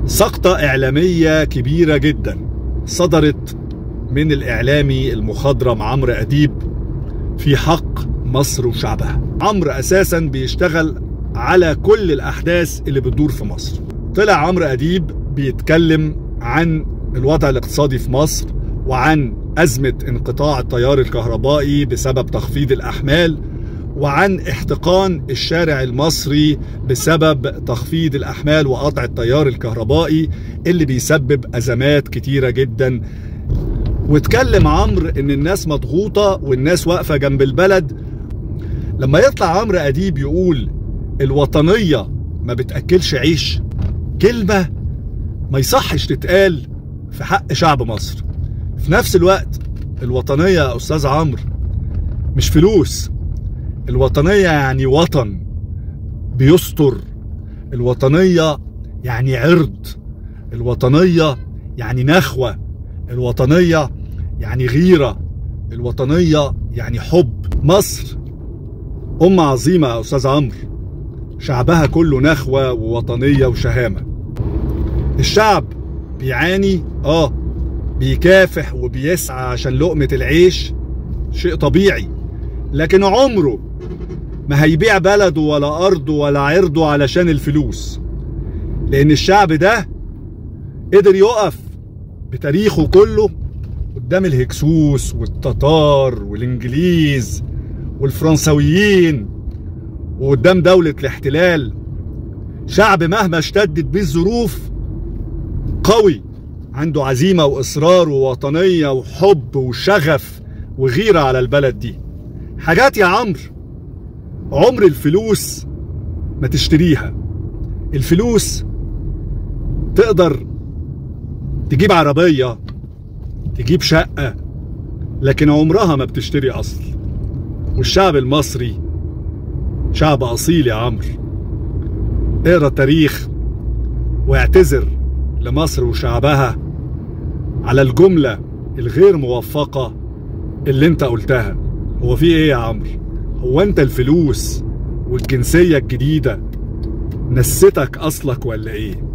سقطة إعلامية كبيرة جدا صدرت من الإعلامي المخضرم عمرو أديب في حق مصر وشعبها. عمرو أساسا بيشتغل على كل الأحداث اللي بتدور في مصر. طلع عمرو أديب بيتكلم عن الوضع الاقتصادي في مصر وعن أزمة انقطاع التيار الكهربائي بسبب تخفيض الأحمال وعن احتقان الشارع المصري بسبب تخفيض الأحمال وقطع التيار الكهربائي اللي بيسبب أزمات كتيرة جدا. واتكلم عمرو ان الناس مضغوطة والناس واقفة جنب البلد. لما يطلع عمرو أديب يقول الوطنية ما بتأكلش عيش، كلمة ما يصحش تتقال في حق شعب مصر. في نفس الوقت الوطنية يا أستاذ عمرو مش فلوس، الوطنية يعني وطن بيستر، الوطنية يعني عرض، الوطنية يعني نخوة، الوطنية يعني غيرة، الوطنية يعني حب. مصر أمة عظيمة يا أستاذ عمرو، شعبها كله نخوة ووطنية وشهامة. الشعب بيعاني بيكافح وبيسعى عشان لقمة العيش، شيء طبيعي، لكن عمره ما هيبيع بلده ولا أرضه ولا عرضه علشان الفلوس، لأن الشعب ده قدر يقف بتاريخه كله قدام الهكسوس والتتار والإنجليز والفرنسويين وقدام دولة الاحتلال. شعب مهما اشتدت بيه الظروف قوي، عنده عزيمة وإصرار ووطنية وحب وشغف وغيرة على البلد دي. حاجات يا عمر الفلوس ما تشتريها. الفلوس تقدر تجيب عربية، تجيب شقة، لكن عمرها ما بتشتري أصل. والشعب المصري شعب أصيل يا عمرو. اقرأ التاريخ واعتذر لمصر وشعبها على الجملة الغير موفقة اللي انت قلتها. هو في ايه يا عمرو؟ هو انت الفلوس والجنسية الجديدة نستك أصلك ولا ايه؟